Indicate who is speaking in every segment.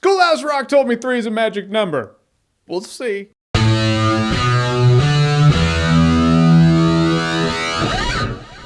Speaker 1: Schoolhouse Rock told me 3 is a magic number. We'll see.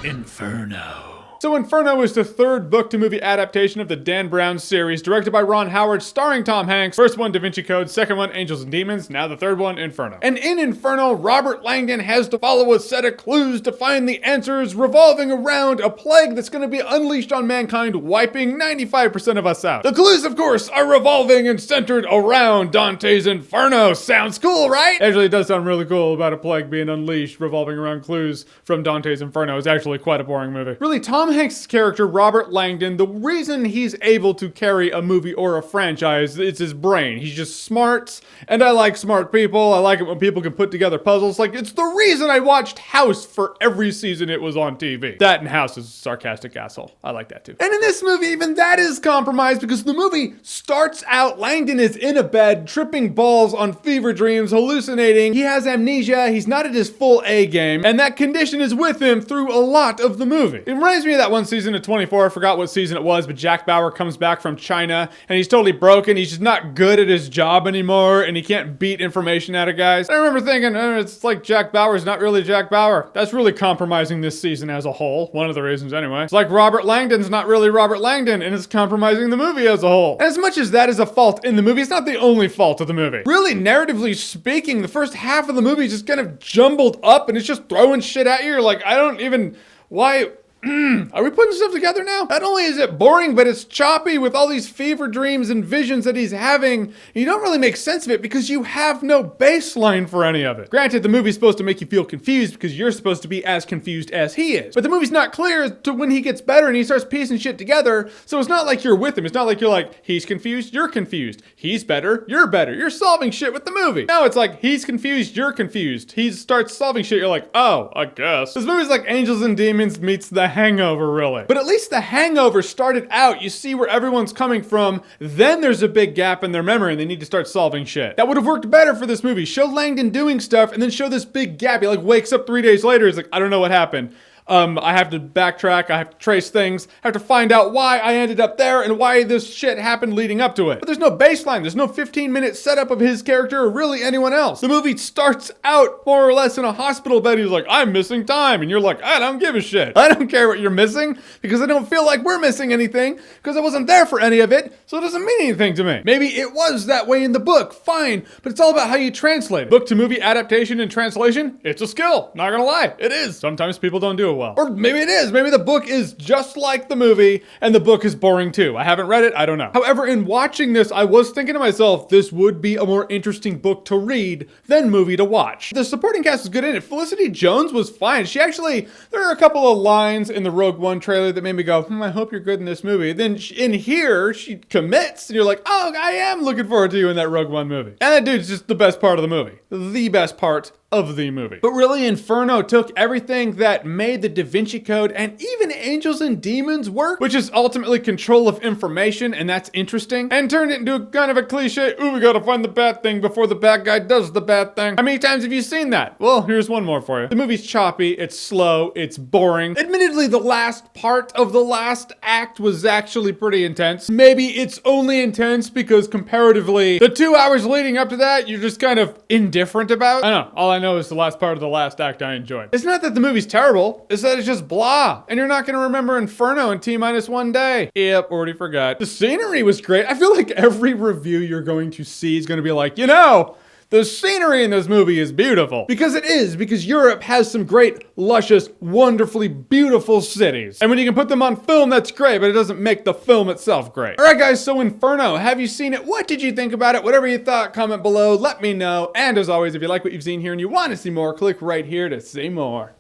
Speaker 1: Inferno. So Inferno is the third book-to-movie adaptation of the Dan Brown series, directed by Ron Howard, starring Tom Hanks. First one, Da Vinci Code. Second one, Angels and Demons. Now the third one, Inferno. And in Inferno, Robert Langdon has to follow a set of clues to find the answers revolving around a plague that's going to be unleashed on mankind, wiping 95% of us out. The clues, of course, are revolving and centered around Dante's Inferno. Sounds cool, right? Actually, it does sound really cool about a plague being unleashed revolving around clues from Dante's Inferno. It's actually quite a boring movie. Really, Tom Hanks' character, Robert Langdon, the reason he's able to carry a movie or a franchise, it's his brain. He's just smart, and I like smart people. I like it when people can put together puzzles. Like, it's the reason I watched House for every season it was on TV. That and House is a sarcastic asshole. I like that too. And in this movie, even that is compromised because the movie starts out, Langdon is in a bed, tripping balls on fever dreams, hallucinating. He has amnesia. He's not at his full A game, and that condition is with him through a lot of the movie. It reminds me of that one season of 24, I forgot what season it was, but Jack Bauer comes back from China and he's totally broken. He's just not good at his job anymore and he can't beat information out of guys. I remember thinking, it's like Jack Bauer's not really Jack Bauer. That's really compromising this season as a whole. One of the reasons anyway. It's like Robert Langdon's not really Robert Langdon and it's compromising the movie as a whole. And as much as that is a fault in the movie, it's not the only fault of the movie. Really, narratively speaking, the first half of the movie is just kind of jumbled up and it's just throwing shit at you. You're like, I don't even, why? Are we putting stuff together now? Not only is it boring, but it's choppy with all these fever dreams and visions that he's having. You don't really make sense of it because you have no baseline for any of it. Granted, the movie's supposed to make you feel confused because you're supposed to be as confused as he is. But the movie's not clear to when he gets better and he starts piecing shit together. So it's not like you're with him. It's not like you're like, he's confused, you're confused. He's better, you're better. You're solving shit with the movie. No, it's like, he's confused, you're confused. He starts solving shit, you're like, oh, I guess. This movie's like Angels and Demons meets The Hangover, really. But at least The Hangover started out, you see where everyone's coming from, then there's a big gap in their memory and they need to start solving shit. That would have worked better for this movie. Show Langdon doing stuff and then show this big gap. He like wakes up 3 days later, he's like, I don't know what happened. I have to backtrack, I have to trace things, I have to find out why I ended up there and why this shit happened leading up to it. But there's no baseline, there's no 15-minute setup of his character or really anyone else. The movie starts out more or less in a hospital bed. He's like, I'm missing time. And you're like, I don't give a shit. I don't care what you're missing because I don't feel like we're missing anything because I wasn't there for any of it, so it doesn't mean anything to me. Maybe it was that way in the book, fine, but it's all about how you translate it. Book to movie adaptation and translation, it's a skill. Not gonna lie, it is. Sometimes people don't do it well. Or maybe it is. Maybe the book is just like the movie and the book is boring too. I haven't read it. I don't know. However, in watching this, I was thinking to myself, this would be a more interesting book to read than movie to watch. The supporting cast is good in it. Felicity Jones was fine. She actually, there are a couple of lines in the Rogue One trailer that made me go, I hope you're good in this movie. Then in here, she commits and you're like, oh, I am looking forward to you in that Rogue One movie. And that dude's just the best part of the movie. The best part of the movie. But really, Inferno took everything that made the Da Vinci Code and even Angels and Demons work, which is ultimately control of information, and that's interesting, and turned it into a kind of a cliche, ooh, we gotta find the bad thing before the bad guy does the bad thing. How many times have you seen that? Well, here's one more for you. The movie's choppy, it's slow, it's boring. Admittedly, the last part of the last act was actually pretty intense. Maybe it's only intense because comparatively, the 2 hours leading up to that, you're just kind of indifferent about. I don't know. All I know is the last part of the last act I enjoyed. It's not that the movie's terrible, it's that it's just blah. And you're not gonna remember Inferno in T-1 day. Yep, already forgot. The scenery was great. I feel like every review you're going to see is gonna be like, you know, the scenery in this movie is beautiful. Because it is, because Europe has some great, luscious, wonderfully beautiful cities. And when you can put them on film, that's great, but it doesn't make the film itself great. All right, guys, so Inferno, have you seen it? What did you think about it? Whatever you thought, comment below, let me know. And as always, if you like what you've seen here and you want to see more, click right here to see more.